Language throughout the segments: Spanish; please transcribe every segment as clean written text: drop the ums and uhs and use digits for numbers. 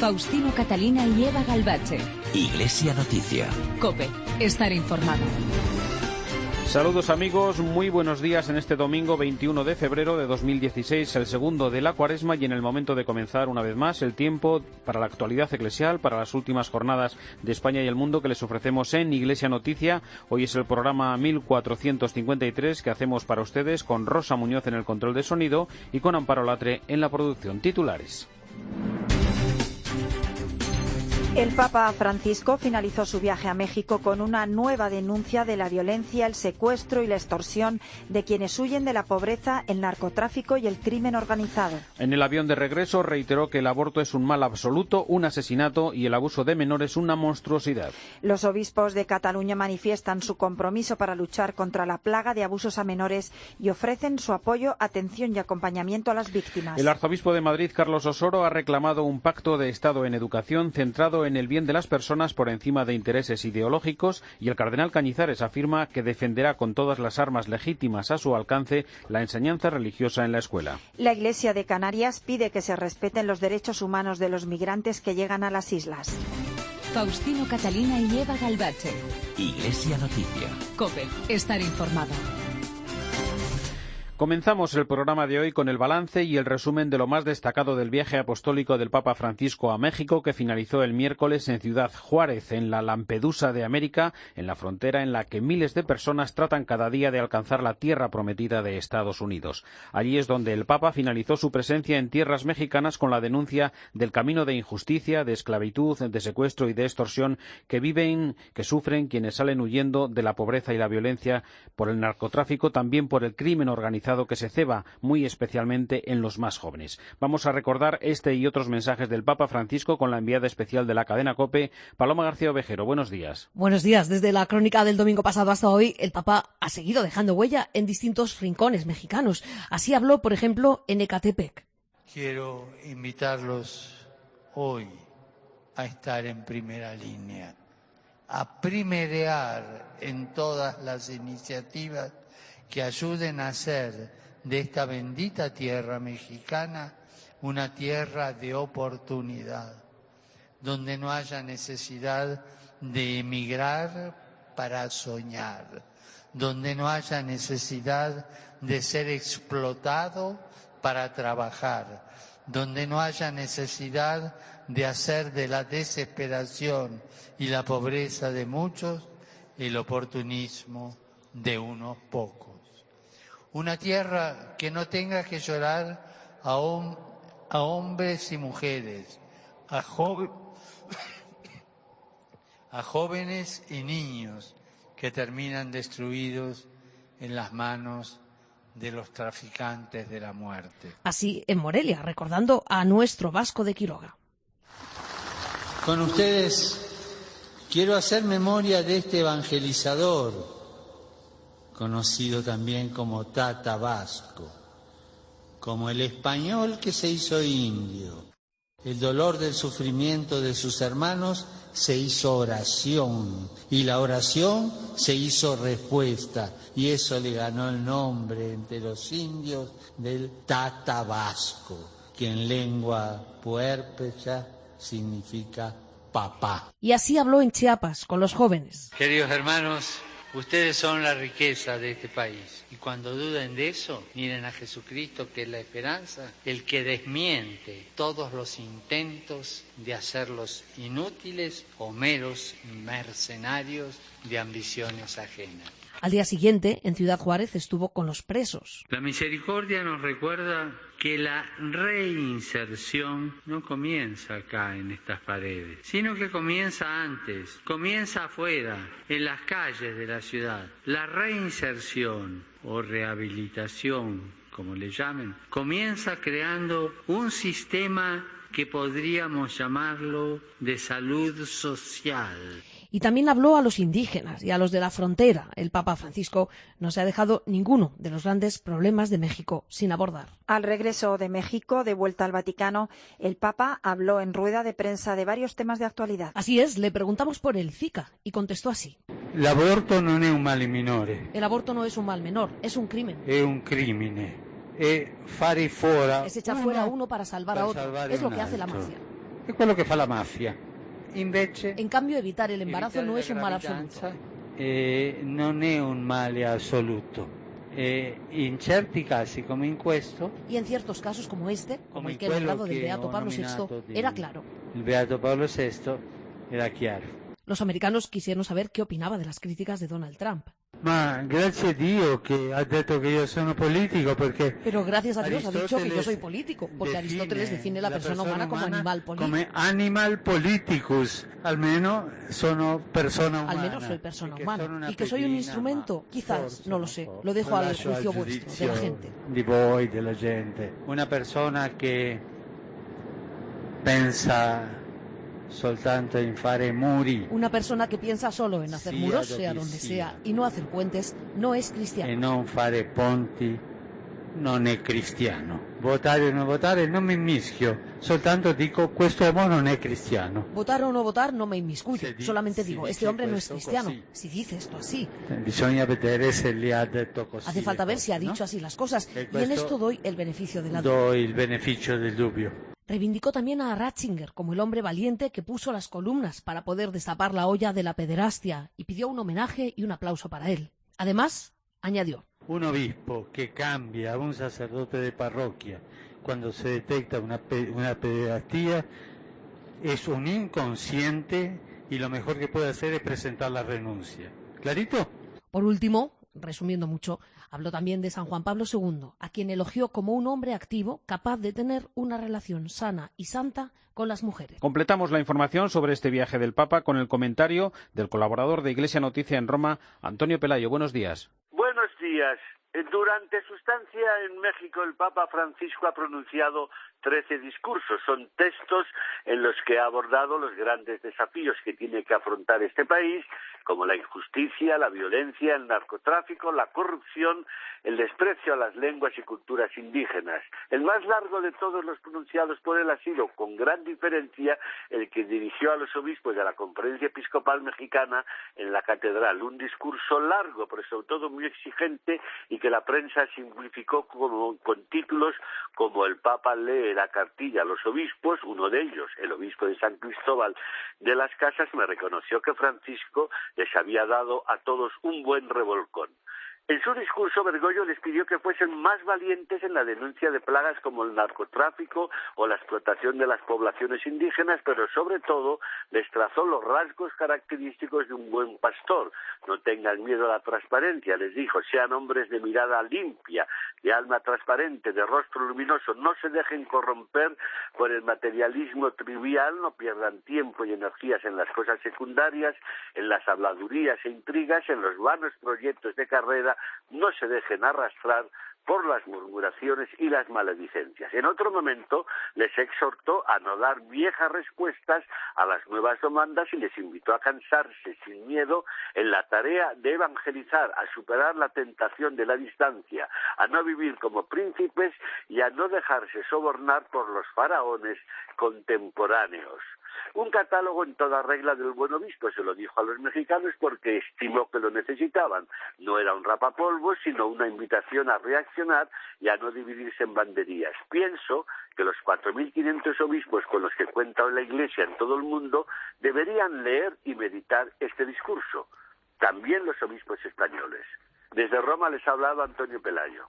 Faustino Catalina y Eva Galbache. Iglesia Noticia. COPE. Estar informado. Saludos amigos, muy buenos días en este domingo 21 de febrero de 2016, el segundo de la Cuaresma, y en el momento de comenzar una vez más el tiempo para la actualidad eclesial, para las últimas jornadas de España y el mundo que les ofrecemos en Iglesia Noticia. Hoy es el programa 1453 que hacemos para ustedes con Rosa Muñoz en el control de sonido y con Amparo Latre en la producción. Titulares. El Papa Francisco finalizó su viaje a México con una nueva denuncia de la violencia, el secuestro y la extorsión de quienes huyen de la pobreza, el narcotráfico y el crimen organizado. En el avión de regreso reiteró que el aborto es un mal absoluto, un asesinato, y el abuso de menores una monstruosidad. Los obispos de Cataluña manifiestan su compromiso para luchar contra la plaga de abusos a menores y ofrecen su apoyo, atención y acompañamiento a las víctimas. El arzobispo de Madrid, Carlos Osoro, ha reclamado un pacto de Estado en educación centrado en el bien de las personas por encima de intereses ideológicos, y el cardenal Cañizares afirma que defenderá con todas las armas legítimas a su alcance la enseñanza religiosa en la escuela. La Iglesia de Canarias pide que se respeten los derechos humanos de los migrantes que llegan a las islas. Faustino Catalina y Eva Galbache. Iglesia Noticia. COPE. Estar informado. Comenzamos el programa de hoy con el balance y el resumen de lo más destacado del viaje apostólico del Papa Francisco a México, que finalizó el miércoles en Ciudad Juárez, en la Lampedusa de América, en la frontera en la que miles de personas tratan cada día de alcanzar la tierra prometida de Estados Unidos. Allí es donde el Papa finalizó su presencia en tierras mexicanas con la denuncia del camino de injusticia, de esclavitud, de secuestro y de extorsión que sufren quienes salen huyendo de la pobreza y la violencia por el narcotráfico, también por el crimen organizado que se ceba muy especialmente en los más jóvenes. Vamos a recordar este y otros mensajes del Papa Francisco con la enviada especial de la cadena COPE, Paloma García Ovejero. Buenos días. Buenos días. Desde la crónica del domingo pasado hasta hoy, el Papa ha seguido dejando huella en distintos rincones mexicanos. Así habló, por ejemplo, en Ecatepec. Quiero invitarlos hoy a estar en primera línea, a primerear en todas las iniciativas que ayuden a hacer de esta bendita tierra mexicana una tierra de oportunidad, donde no haya necesidad de emigrar para soñar, donde no haya necesidad de ser explotado para trabajar, donde no haya necesidad de hacer de la desesperación y la pobreza de muchos el oportunismo de unos pocos. Una tierra que no tenga que llorar a hombres y mujeres, a jóvenes y niños que terminan destruidos en las manos de los traficantes de la muerte. Así en Morelia, recordando a nuestro Vasco de Quiroga. Con ustedes quiero hacer memoria de este evangelizador, conocido también como Tata Vasco, como el español que se hizo indio. El dolor del sufrimiento de sus hermanos se hizo oración, y la oración se hizo respuesta, y eso le ganó el nombre entre los indios del Tata Vasco, que en lengua puérpecha significa papá. Y así habló en Chiapas con los jóvenes. Queridos hermanos, ustedes son la riqueza de este país, y cuando duden de eso, miren a Jesucristo, que es la esperanza, el que desmiente todos los intentos de hacerlos inútiles o meros mercenarios de ambiciones ajenas. Al día siguiente, en Ciudad Juárez, estuvo con los presos. La misericordia nos recuerda que la reinserción no comienza acá en estas paredes, sino que comienza antes, comienza afuera, en las calles de la ciudad. La reinserción o rehabilitación, como le llamen, comienza creando un sistema que podríamos llamarlo de salud social. Y también habló a los indígenas y a los de la frontera. El Papa Francisco no se ha dejado ninguno de los grandes problemas de México sin abordar. Al regreso de México, de vuelta al Vaticano, el Papa habló en rueda de prensa de varios temas de actualidad. Así es, le preguntamos por el Zika y contestó así. L'aborto non è un male minore. El aborto no es un mal menor, es un crimen. È un crimine. È fare fuera. Es echar fuera a uno para salvar a otro. Es lo que hace la mafia. È quello che fa la mafia. Invece, En cambio, evitar el embarazo no es un mal absoluto. non è un male assoluto. In certi casi, come in questo, Y en ciertos casos como este, como el que he nombrado del Beato Pablo VI, era claro. il Beato Paolo VI era chiaro. Los americanos quisieron saber qué opinaba de las críticas de Donald Trump. Ma grazie a Dio che ha detto che io sono politico, perché Pero gracias a Dios ha dicho que yo soy político, porque Aristóteles define la persona humana como animal político. come animal politicus, almeno sono persona umana. Al menos soy persona E che humana. sono una ¿Y que soy un pedina, instrumento? ma Quizás, forse, no lo sé. forse. Lo dejo Lo al lascio juicio al vuestro, de giudizio la gente. di voi, della gente. Una persona che pensa soltanto in fare muri Una persona que piensa solo en hacer Sea muros, donde sea donde sea. sea, y no hacer puentes, no es e cristiano. non fare ponti non è cristiano. Votare o non votare non mi mischio, soltanto dico questo uomo non è cristiano. Votar o no votar no me inmiscuyo. Se di- Solamente si digo, dice este hombre no es questo cristiano. così. Si dice esto así. Bisogna vedere se li ha detto così. Hace falta le ver si ha cose, dicho no? así las cosas. E Y en questo esto doy el beneficio de la duda. Do il beneficio del dubbio. Reivindicó también a Ratzinger como el hombre valiente que puso las columnas para poder destapar la olla de la pederastia y pidió un homenaje y un aplauso para él. Además, añadió: Un obispo que cambia a un sacerdote de parroquia cuando se detecta una pederastía es un inconsciente y lo mejor que puede hacer es presentar la renuncia. ¿Clarito? Por último, resumiendo mucho, habló también de San Juan Pablo II, a quien elogió como un hombre activo capaz de tener una relación sana y santa con las mujeres. Completamos la información sobre este viaje del Papa con el comentario del colaborador de Iglesia Noticia en Roma, Antonio Pelayo. Buenos días. Buenos días. Durante su estancia en México, el Papa Francisco ha pronunciado 13 discursos. Son textos en los que ha abordado los grandes desafíos que tiene que afrontar este país, como la injusticia, la violencia, el narcotráfico, la corrupción, el desprecio a las lenguas y culturas indígenas. El más largo de todos los pronunciados por él ha sido, con gran diferencia, el que dirigió a los obispos de la Conferencia Episcopal Mexicana en la Catedral. Un discurso largo, pero sobre todo muy exigente, y que la prensa simplificó con títulos como "El Papa lee la cartilla a los obispos". Uno de ellos, el obispo de San Cristóbal de las Casas, me reconoció que Francisco les había dado a todos un buen revolcón. En su discurso, Bergoglio les pidió que fuesen más valientes en la denuncia de plagas como el narcotráfico o la explotación de las poblaciones indígenas, pero sobre todo les trazó los rasgos característicos de un buen pastor. No tengan miedo a la transparencia, les dijo, sean hombres de mirada limpia, de alma transparente, de rostro luminoso, no se dejen corromper por el materialismo trivial, no pierdan tiempo y energías en las cosas secundarias, en las habladurías e intrigas, en los vanos proyectos de carrera, no se dejen arrastrar por las murmuraciones y las maledicencias. En otro momento les exhortó a no dar viejas respuestas a las nuevas demandas y les invitó a cansarse sin miedo en la tarea de evangelizar, a superar la tentación de la distancia, a no vivir como príncipes y a no dejarse sobornar por los faraones contemporáneos. Un catálogo en toda regla del buen obispo, se lo dijo a los mexicanos porque estimó que lo necesitaban. No era un rapapolvos, sino una invitación a reaccionar y a no dividirse en banderías. Pienso que los 4.500 obispos con los que cuenta la Iglesia en todo el mundo deberían leer y meditar este discurso. También los obispos españoles. Desde Roma les ha hablado Antonio Pelayo.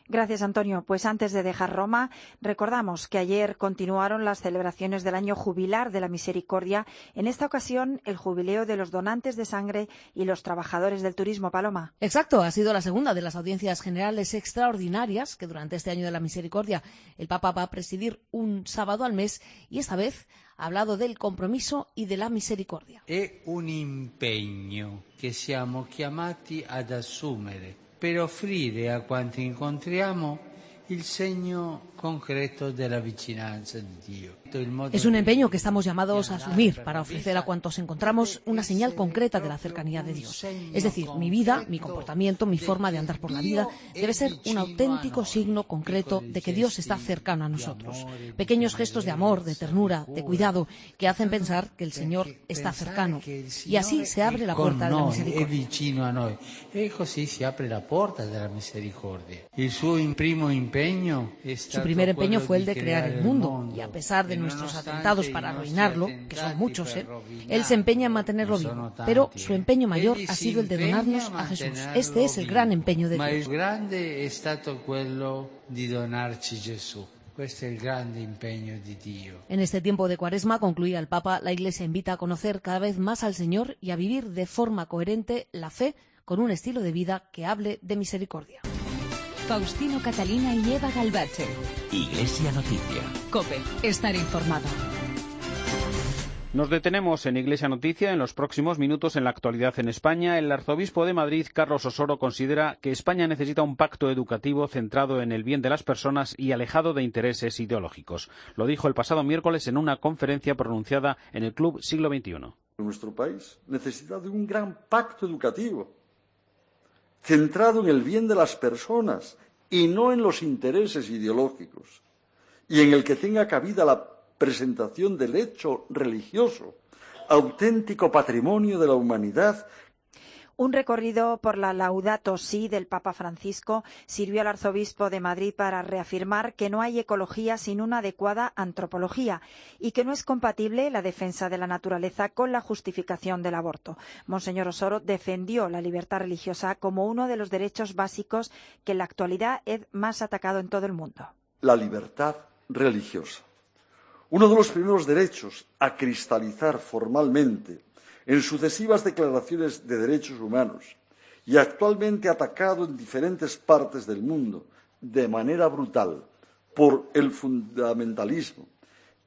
Gracias, Antonio. Pues antes de dejar Roma, recordamos que ayer continuaron las celebraciones del año jubilar de la Misericordia. En esta ocasión, el jubileo de los donantes de sangre y los trabajadores del turismo. Paloma. Exacto, ha sido la segunda de las audiencias generales extraordinarias que durante este año de la Misericordia el Papa va a presidir un sábado al mes y esta vez ha hablado del compromiso y de la misericordia. È un impegno che siamo chiamati ad assumere per offrire a quanti incontriamo il segno concreto de la vicinanza de Dios. Es un empeño que estamos llamados a asumir para ofrecer a cuantos encontramos una señal concreta de la cercanía de Dios. Es decir, mi vida, mi comportamiento, mi forma de andar por la vida debe ser un auténtico signo concreto de que Dios está cercano a nosotros. Pequeños gestos de amor, de ternura, de cuidado que hacen pensar que el Señor está cercano. Y así se abre la puerta de la misericordia. È vicino a noi e così si apre la porta della misericordia. Il suo primo impegno Su primer empeño fue el de crear el mundo, y a pesar de nuestros atentados para arruinarlo, que son muchos, él se empeña en mantenerlo vivo. Pero su empeño mayor ha sido el de donarnos a Jesús. Este es el gran empeño de Dios. grande è stato quello di donarci Gesù. Questo è il grande impegno di Dio. En este tiempo de Cuaresma, concluía el Papa, la Iglesia invita a conocer cada vez más al Señor y a vivir de forma coherente la fe con un estilo de vida que hable de misericordia. Faustino Catalina y Eva Galbache. Iglesia Noticia. COPE. Estar informado. Nos detenemos en Iglesia Noticia. En los próximos minutos, en la actualidad en España, el arzobispo de Madrid, Carlos Osoro, considera que España necesita un pacto educativo centrado en el bien de las personas y alejado de intereses ideológicos. Lo dijo el pasado miércoles en una conferencia pronunciada en el Club Siglo XXI. Nuestro país necesita de un gran pacto educativo, centrado en el bien de las personas y no en los intereses ideológicos, y en el que tenga cabida la presentación del hecho religioso, auténtico patrimonio de la humanidad. Un recorrido por la Laudato Si del Papa Francisco sirvió al arzobispo de Madrid para reafirmar que no hay ecología sin una adecuada antropología y que no es compatible la defensa de la naturaleza con la justificación del aborto. Monseñor Osoro defendió la libertad religiosa como uno de los derechos básicos que en la actualidad es más atacado en todo el mundo. La libertad religiosa. Uno de los primeros derechos a cristalizar formalmente en sucesivas declaraciones de derechos humanos y actualmente atacado en diferentes partes del mundo de manera brutal por el fundamentalismo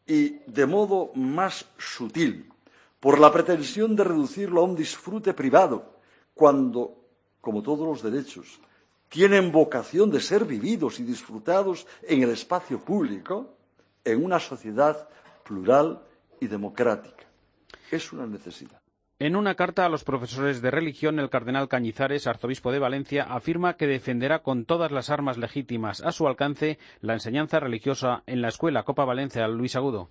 y de modo más sutil por la pretensión de reducirlo a un disfrute privado, cuando, como todos los derechos, tienen vocación de ser vividos y disfrutados en el espacio público, en una sociedad plural y democrática. Es una necesidad. En una carta a los profesores de religión, el cardenal Cañizares, arzobispo de Valencia, afirma que defenderá con todas las armas legítimas a su alcance la enseñanza religiosa en la escuela. Copa Valencia, Luis Agudo.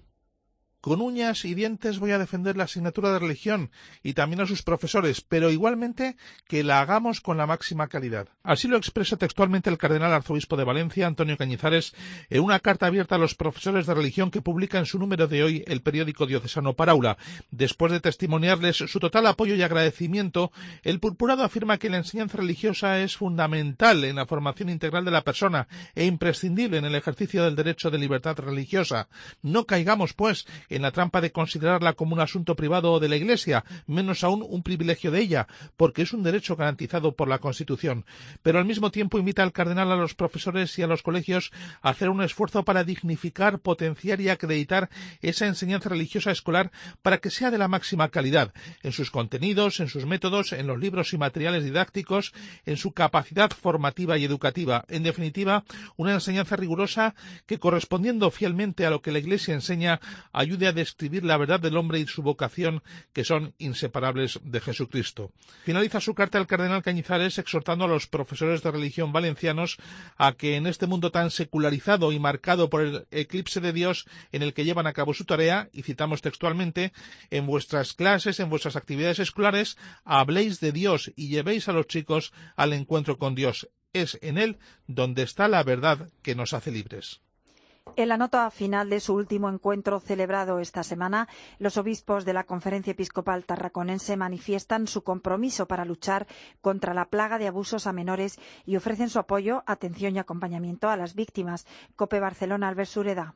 Con uñas y dientes voy a defender la asignatura de religión y también a sus profesores, pero igualmente que la hagamos con la máxima calidad. Así lo expresa textualmente el cardenal arzobispo de Valencia, Antonio Cañizares, en una carta abierta a los profesores de religión que publica en su número de hoy el periódico diocesano Paraula. Después de testimoniarles su total apoyo y agradecimiento, el purpurado afirma que la enseñanza religiosa es fundamental en la formación integral de la persona e imprescindible en el ejercicio del derecho de libertad religiosa. No caigamos, pues, en la trampa de considerarla como un asunto privado de la Iglesia, menos aún un privilegio de ella, porque es un derecho garantizado por la Constitución. Pero al mismo tiempo invita al cardenal a los profesores y a los colegios a hacer un esfuerzo para dignificar, potenciar y acreditar esa enseñanza religiosa escolar para que sea de la máxima calidad, en sus contenidos, en sus métodos, en los libros y materiales didácticos, en su capacidad formativa y educativa. En definitiva, una enseñanza rigurosa que, correspondiendo fielmente a lo que la Iglesia enseña, ayude a describir la verdad del hombre y su vocación, que son inseparables de Jesucristo. Finaliza su carta el cardenal Cañizares exhortando a los profesores de religión valencianos a que en este mundo tan secularizado y marcado por el eclipse de Dios en el que llevan a cabo su tarea, y citamos textualmente, en vuestras clases, en vuestras actividades escolares, habléis de Dios y llevéis a los chicos al encuentro con Dios. Es en Él donde está la verdad que nos hace libres. En la nota final de su último encuentro celebrado esta semana, los obispos de la Conferencia Episcopal Tarraconense manifiestan su compromiso para luchar contra la plaga de abusos a menores y ofrecen su apoyo, atención y acompañamiento a las víctimas. COPE Barcelona, Albert Sureda.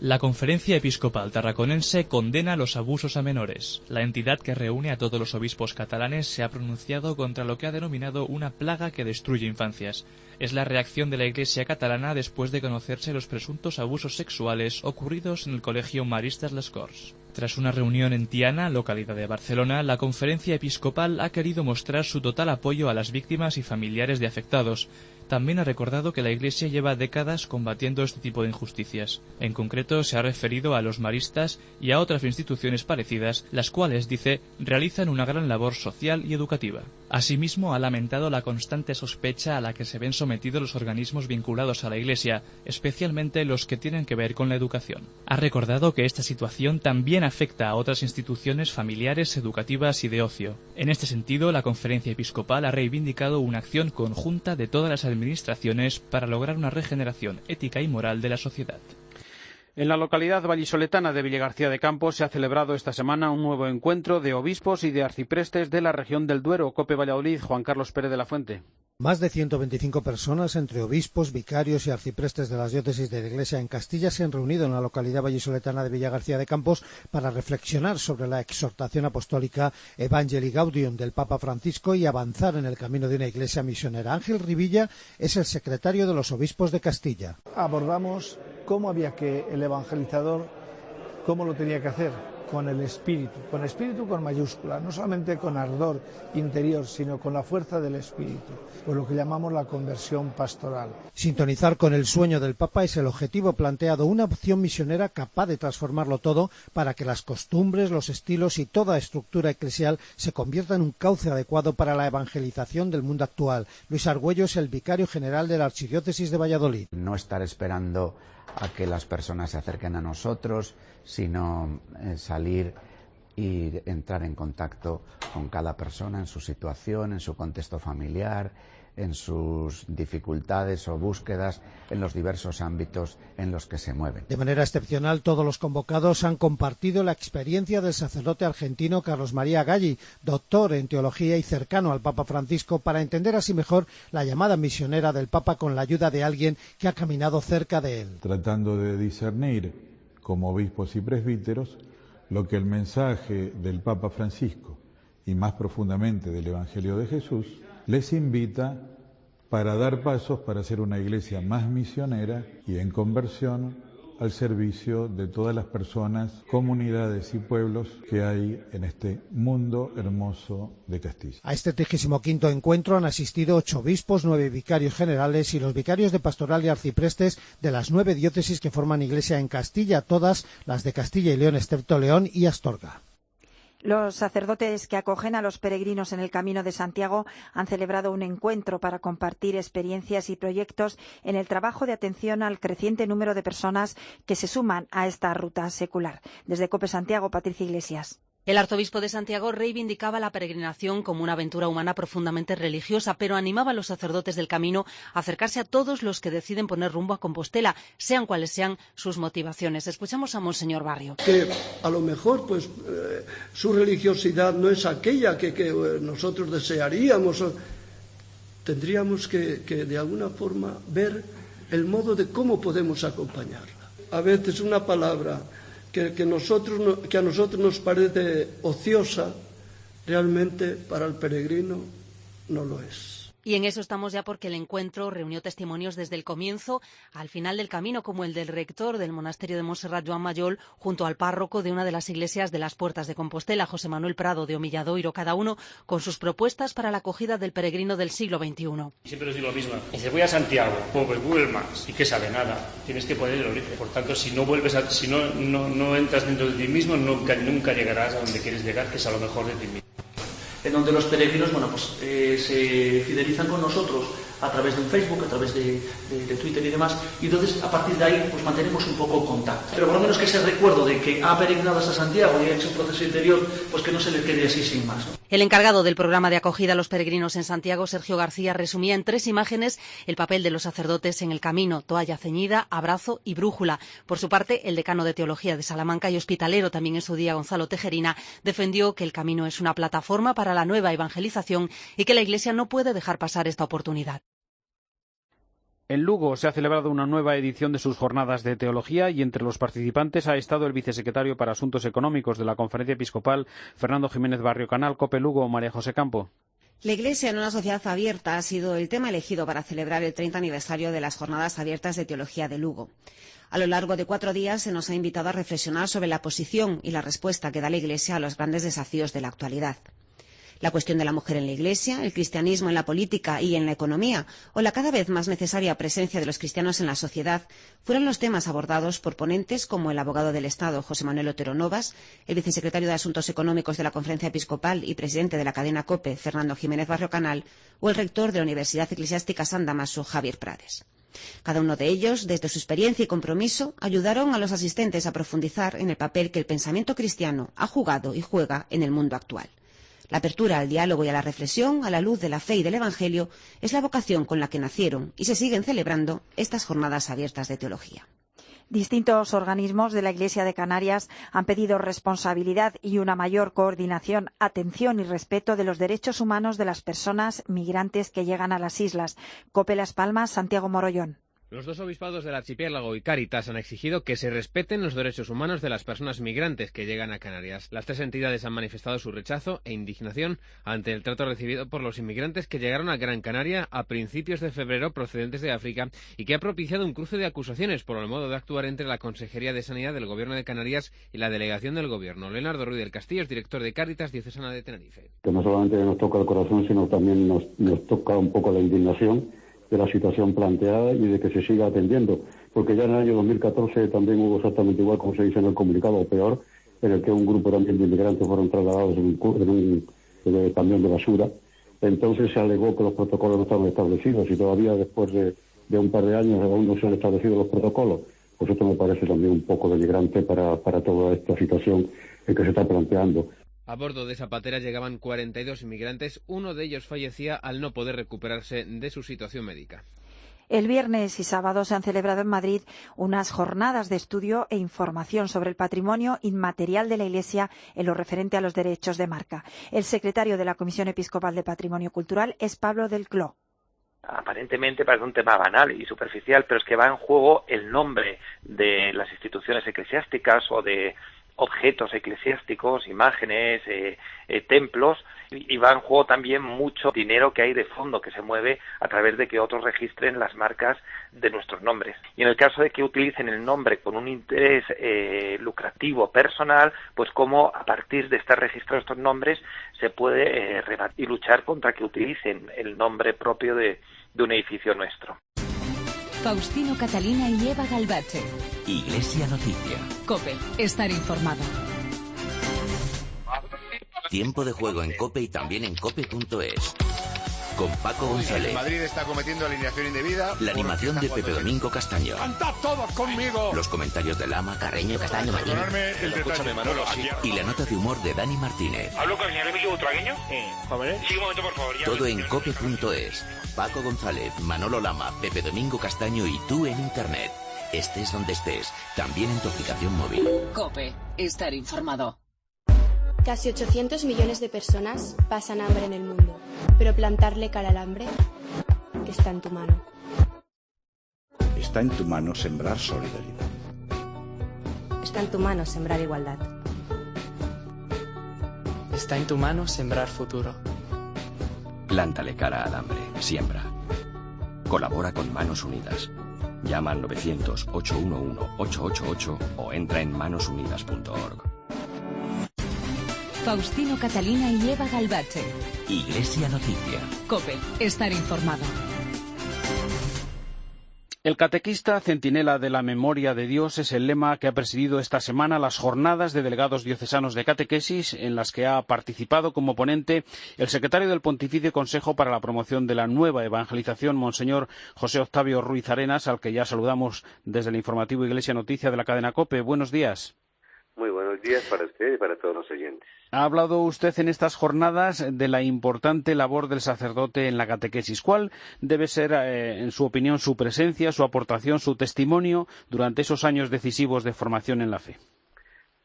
La Conferencia Episcopal Tarraconense condena los abusos a menores. La entidad que reúne a todos los obispos catalanes se ha pronunciado contra lo que ha denominado una plaga que destruye infancias. Es la reacción de la Iglesia catalana después de conocerse los presuntos abusos sexuales ocurridos en el Colegio Maristas Les Corts. Tras una reunión en Tiana, localidad de Barcelona, la Conferencia Episcopal ha querido mostrar su total apoyo a las víctimas y familiares de afectados. También ha recordado que la Iglesia lleva décadas combatiendo este tipo de injusticias. En concreto, se ha referido a los maristas y a otras instituciones parecidas, las cuales, dice, realizan una gran labor social y educativa. Asimismo, ha lamentado la constante sospecha a la que se ven sometidos los organismos vinculados a la Iglesia, especialmente los que tienen que ver con la educación. Ha recordado que esta situación también afecta a otras instituciones familiares, educativas y de ocio. En este sentido, la Conferencia Episcopal ha reivindicado una acción conjunta de todas las administraciones para lograr una regeneración ética y moral de la sociedad. En la localidad vallisoletana de Villagarcía de Campos se ha celebrado esta semana un nuevo encuentro de obispos y de arciprestes de la región del Duero. COPE Valladolid, Juan Carlos Pérez de la Fuente. Más de 125 personas, entre obispos, vicarios y arciprestes de las diócesis de la Iglesia en Castilla, se han reunido en la localidad vallisoletana de Villagarcía de Campos para reflexionar sobre la exhortación apostólica Evangelii Gaudium del Papa Francisco y avanzar en el camino de una iglesia misionera. Ángel Rivilla es el secretario de los obispos de Castilla. Abordamos cómo había que el evangelizador, cómo lo tenía que hacer, con espíritu con mayúscula, no solamente con ardor interior, sino con la fuerza del espíritu, por lo que llamamos la conversión pastoral. Sintonizar con el sueño del Papa es el objetivo planteado, una opción misionera capaz de transformarlo todo para que las costumbres, los estilos y toda estructura eclesial se convierta en un cauce adecuado para la evangelización del mundo actual. Luis Argüello es el vicario general de la Archidiócesis de Valladolid. No estar esperando a que las personas se acerquen a nosotros, sino salir y entrar en contacto con cada persona en su situación, en su contexto familiar, en sus dificultades o búsquedas, en los diversos ámbitos en los que se mueven. De manera excepcional, todos los convocados han compartido la experiencia del sacerdote argentino Carlos María Galli, doctor en teología y cercano al Papa Francisco, para entender así mejor la llamada misionera del Papa con la ayuda de alguien que ha caminado cerca de él. Tratando de discernir, como obispos y presbíteros, lo que el mensaje del Papa Francisco, y más profundamente del Evangelio de Jesús, les invita para dar pasos para ser una iglesia más misionera y en conversión al servicio de todas las personas, comunidades y pueblos que hay en este mundo hermoso de Castilla. A este 35º encuentro han asistido 8 obispos, 9 vicarios generales y los vicarios de pastoral y arciprestes de las 9 diócesis que forman iglesia en Castilla, todas las de Castilla y León, excepto León y Astorga. Los sacerdotes que acogen a los peregrinos en el Camino de Santiago han celebrado un encuentro para compartir experiencias y proyectos en el trabajo de atención al creciente número de personas que se suman a esta ruta secular. Desde COPE Santiago, Patricia Iglesias. El arzobispo de Santiago reivindicaba la peregrinación como una aventura humana profundamente religiosa, pero animaba a los sacerdotes del camino a acercarse a todos los que deciden poner rumbo a Compostela, sean cuales sean sus motivaciones. Escuchamos a Monseñor Barrio. Que a lo mejor su religiosidad no es aquella que nosotros desearíamos. Tendríamos que de alguna forma ver el modo de cómo podemos acompañarla. A veces una palabra que a nosotros nos parece ociosa, realmente para el peregrino no lo es. Y en eso estamos ya, porque el encuentro reunió testimonios desde el comienzo al final del camino, como el del rector del monasterio de Montserrat, Joan Mayol, junto al párroco de una de las iglesias de las Puertas de Compostela, José Manuel Prado de Omilladoiro, cada uno con sus propuestas para la acogida del peregrino del siglo XXI. Siempre os digo lo mismo. Dice, voy a Santiago, pues vuelve más. ¿Y qué sabe? Nada. Tienes que poner el origen. Por tanto, si no vuelves, si no entras dentro de ti mismo, nunca llegarás a donde quieres llegar, que es a lo mejor de ti mismo. En donde los peregrinos se fidelizan con nosotros a través de un Facebook, a través de Twitter y demás, y entonces a partir de ahí pues mantenemos un poco contacto. Pero por lo menos que ese recuerdo de que ha peregrinado hasta Santiago y ha hecho un proceso interior, pues que no se le quede así sin más, ¿no? El encargado del programa de acogida a los peregrinos en Santiago, Sergio García, resumía en 3 imágenes el papel de los sacerdotes en el camino: toalla ceñida, abrazo y brújula. Por su parte, el decano de Teología de Salamanca y hospitalero también en su día, Gonzalo Tejerina, defendió que el camino es una plataforma para la nueva evangelización y que la Iglesia no puede dejar pasar esta oportunidad. En Lugo se ha celebrado una nueva edición de sus jornadas de teología y entre los participantes ha estado el vicesecretario para Asuntos Económicos de la Conferencia Episcopal, Fernando Jiménez Barrio Canal. COPE Lugo, María José Campo. La Iglesia en una sociedad abierta ha sido el tema elegido para celebrar el 30 aniversario de las Jornadas Abiertas de Teología de Lugo. A lo largo de 4 días se nos ha invitado a reflexionar sobre la posición y la respuesta que da la Iglesia a los grandes desafíos de la actualidad. La cuestión de la mujer en la Iglesia, el cristianismo en la política y en la economía, o la cada vez más necesaria presencia de los cristianos en la sociedad, fueron los temas abordados por ponentes como el abogado del Estado, José Manuel Otero Novas, el vicesecretario de Asuntos Económicos de la Conferencia Episcopal y presidente de la cadena COPE, Fernando Jiménez Barrio Canal, o el rector de la Universidad Eclesiástica San Damaso, Javier Prades. Cada uno de ellos, desde su experiencia y compromiso, ayudaron a los asistentes a profundizar en el papel que el pensamiento cristiano ha jugado y juega en el mundo actual. La apertura al diálogo y a la reflexión a la luz de la fe y del Evangelio es la vocación con la que nacieron y se siguen celebrando estas jornadas abiertas de teología. Distintos organismos de la Iglesia de Canarias han pedido responsabilidad y una mayor coordinación, atención y respeto de los derechos humanos de las personas migrantes que llegan a las islas. COPE Las Palmas, Santiago Morollón. Los dos obispados del archipiélago y Cáritas han exigido que se respeten los derechos humanos de las personas migrantes que llegan a Canarias. Las tres entidades han manifestado su rechazo e indignación ante el trato recibido por los inmigrantes que llegaron a Gran Canaria a principios de febrero procedentes de África y que ha propiciado un cruce de acusaciones por el modo de actuar entre la Consejería de Sanidad del Gobierno de Canarias y la Delegación del Gobierno. Leonardo Ruiz del Castillo es director de Cáritas Diocesana de Tenerife. Que no solamente nos toca el corazón, sino también nos toca un poco la indignación de la situación planteada y de que se siga atendiendo, porque ya en el año 2014 también hubo exactamente igual, como se dice en el comunicado, o peor, en el que un grupo también de inmigrantes fueron trasladados en un camión de basura. Entonces se alegó que los protocolos no estaban establecidos y todavía después de un par de años aún no se han establecido los protocolos. Pues esto me parece también un poco denigrante para toda esta situación que se está planteando. A bordo de esa patera llegaban 42 inmigrantes, uno de ellos fallecía al no poder recuperarse de su situación médica. El viernes y sábado se han celebrado en Madrid unas jornadas de estudio e información sobre el patrimonio inmaterial de la Iglesia en lo referente a los derechos de marca. El secretario de la Comisión Episcopal de Patrimonio Cultural es Pablo del Cló. Aparentemente parece un tema banal y superficial, pero es que va en juego el nombre de las instituciones eclesiásticas o de objetos eclesiásticos, imágenes, templos, y va en juego también mucho dinero que hay de fondo que se mueve a través de que otros registren las marcas de nuestros nombres. Y en el caso de que utilicen el nombre con un interés lucrativo personal, pues cómo a partir de estar registrados estos nombres se puede rebatir y luchar contra que utilicen el nombre propio de un edificio nuestro. Faustino Catalina y Eva Galbache. Iglesia Noticia. COPE. Estar informado. Tiempo de juego en COPE y también en cope.es. Con Paco González. El Madrid está cometiendo alineación indebida. La animación de Pepe Domingo Castaño. ¡Cantad todos conmigo! Los comentarios de Lama, Carreño, Castaño, Martín. Escúchame, Manolo. Y la nota de humor de Dani Martínez. ¿Hablo con el señor Emilio Butragueño? Joder. Sí, un momento, por favor. Todo en cope.es. Paco González, Manolo Lama, Pepe Domingo Castaño y tú en Internet. Estés donde estés, también en tu aplicación móvil. COPE. Estar informado. Casi 800 millones de personas pasan hambre en el mundo, pero plantarle cara al hambre está en tu mano. Está en tu mano sembrar solidaridad. Está en tu mano sembrar igualdad. Está en tu mano sembrar futuro. Plántale cara al hambre. Siembra. Colabora con Manos Unidas. Llama al 900-811-888 o entra en manosunidas.org. Faustino Catalina y Eva Galbache. Iglesia Noticia. COPE. Estar informado. El catequista centinela de la memoria de Dios es el lema que ha presidido esta semana las jornadas de delegados diocesanos de catequesis en las que ha participado como ponente el secretario del Pontificio Consejo para la Promoción de la Nueva Evangelización, Monseñor José Octavio Ruiz Arenas, al que ya saludamos desde el informativo Iglesia Noticia de la cadena COPE. Buenos días. Muy buenos días para usted y para todos los oyentes. Ha hablado usted en estas jornadas de la importante labor del sacerdote en la catequesis. ¿Cuál debe ser, en su opinión, su presencia, su aportación, su testimonio durante esos años decisivos de formación en la fe?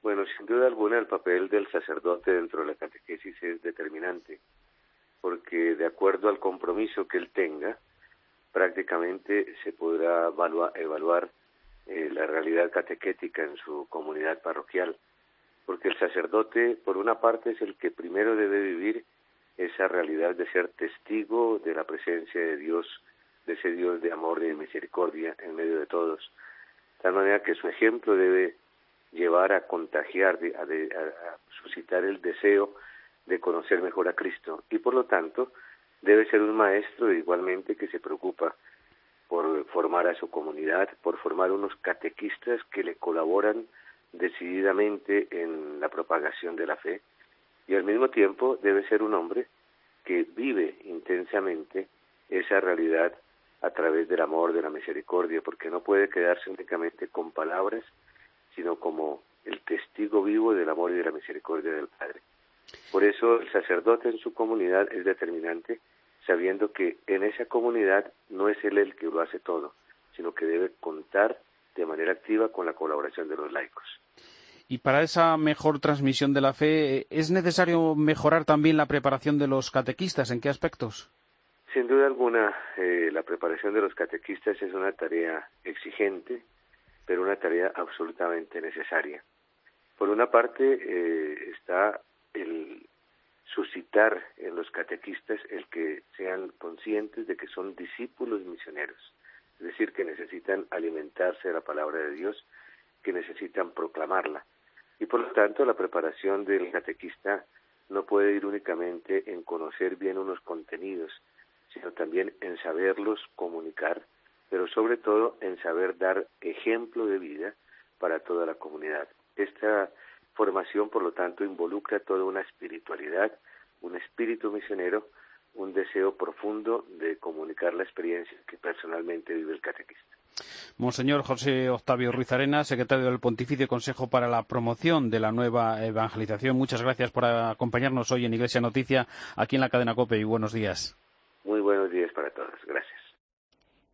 Bueno, sin duda alguna el papel del sacerdote dentro de la catequesis es determinante, porque de acuerdo al compromiso que él tenga, prácticamente se podrá evaluar la realidad catequética en su comunidad parroquial, porque el sacerdote, por una parte, es el que primero debe vivir esa realidad de ser testigo de la presencia de Dios, de ese Dios de amor y de misericordia en medio de todos, de tal manera que su ejemplo debe llevar a contagiar, a suscitar el deseo de conocer mejor a Cristo, y por lo tanto debe ser un maestro igualmente que se preocupa por formar a su comunidad, por formar unos catequistas que le colaboran decididamente en la propagación de la fe, y al mismo tiempo debe ser un hombre que vive intensamente esa realidad a través del amor, de la misericordia, porque no puede quedarse únicamente con palabras, sino como el testigo vivo del amor y de la misericordia del Padre. Por eso el sacerdote en su comunidad es determinante, sabiendo que en esa comunidad no es él el que lo hace todo, sino que debe contar de manera activa con la colaboración de los laicos. Y para esa mejor transmisión de la fe, ¿es necesario mejorar también la preparación de los catequistas? ¿En qué aspectos? Sin duda alguna, la preparación de los catequistas es una tarea exigente, pero una tarea absolutamente necesaria. Por una parte, está el suscitar en los catequistas el que sean conscientes de que son discípulos misioneros, es decir, que necesitan alimentarse de la palabra de Dios, que necesitan proclamarla. Y por lo tanto, la preparación del catequista no puede ir únicamente en conocer bien unos contenidos, sino también en saberlos comunicar, pero sobre todo en saber dar ejemplo de vida para toda la comunidad. Esta formación, por lo tanto, involucra toda una espiritualidad, un espíritu misionero, un deseo profundo de comunicar la experiencia que personalmente vive el catequista. Monseñor José Octavio Ruiz Arenas, secretario del Pontificio Consejo para la Promoción de la Nueva Evangelización, muchas gracias por acompañarnos hoy en Iglesia Noticia, aquí en la cadena COPE, y buenos días. Muy buenos días para todos. Gracias.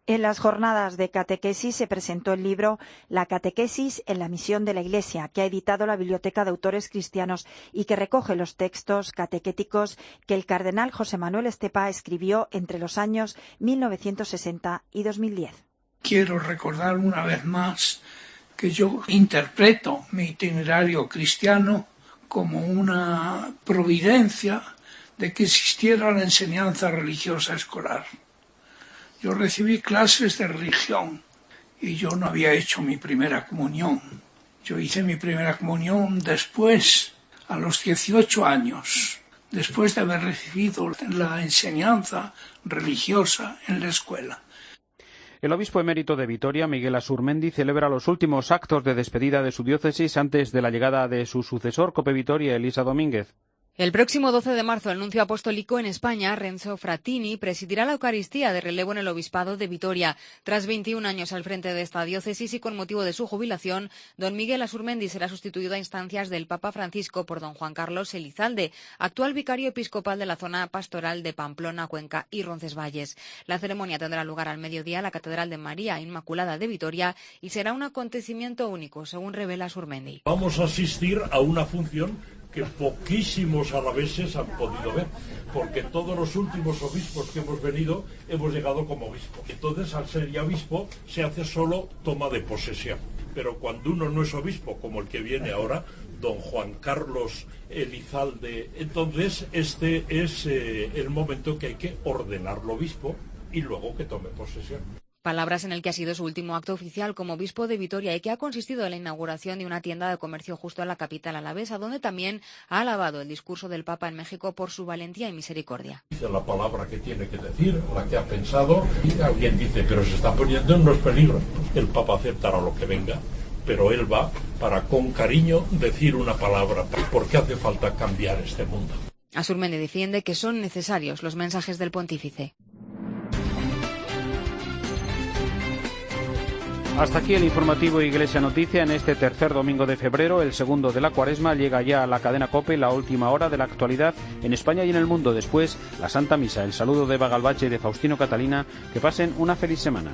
En las jornadas de catequesis se presentó el libro La catequesis en la misión de la Iglesia, que ha editado la Biblioteca de Autores Cristianos y que recoge los textos catequéticos que el cardenal José Manuel Estepa escribió entre los años 1960 y 2010. Quiero recordar una vez más que yo interpreto mi itinerario cristiano como una providencia de que existiera la enseñanza religiosa escolar. Yo recibí clases de religión y yo no había hecho mi primera comunión. Yo hice mi primera comunión después, a los 18 años, después de haber recibido la enseñanza religiosa en la escuela. El obispo emérito de Vitoria, Miguel Asurmendi, celebra los últimos actos de despedida de su diócesis antes de la llegada de su sucesor, Cope Vitoria, Elisa Domínguez. El próximo 12 de marzo, el nuncio apostólico en España, Renzo Frattini, presidirá la Eucaristía de relevo en el Obispado de Vitoria. Tras 21 años al frente de esta diócesis y con motivo de su jubilación, don Miguel Asurmendi será sustituido a instancias del Papa Francisco por don Juan Carlos Elizalde, actual vicario episcopal de la zona pastoral de Pamplona, Cuenca y Roncesvalles. La ceremonia tendrá lugar al mediodía en la Catedral de María Inmaculada de Vitoria y será un acontecimiento único, según revela Asurmendi. Vamos a asistir a una función que poquísimos alaveses han podido ver, porque todos los últimos obispos que hemos venido hemos llegado como obispo. Entonces, al ser ya obispo, se hace solo toma de posesión. Pero cuando uno no es obispo, como el que viene ahora, don Juan Carlos Elizalde, entonces este es el momento que hay que ordenarlo obispo y luego que tome posesión. Palabras en el que ha sido su último acto oficial como obispo de Vitoria y que ha consistido en la inauguración de una tienda de comercio justo en la capital alavesa, donde también ha alabado el discurso del Papa en México por su valentía y misericordia. Dice la palabra que tiene que decir, la que ha pensado, y alguien dice, pero se está poniendo en unos peligros. El Papa aceptará lo que venga, pero él va para con cariño decir una palabra, porque hace falta cambiar este mundo. Asurmendi defiende que son necesarios los mensajes del pontífice. Hasta aquí el informativo Iglesia Noticia en este tercer domingo de febrero, el segundo de la Cuaresma. Llega ya a la cadena COPE la última hora de la actualidad en España y en el mundo. Después, la Santa Misa. El saludo de Eva Galbache y de Faustino Catalina. Que pasen una feliz semana.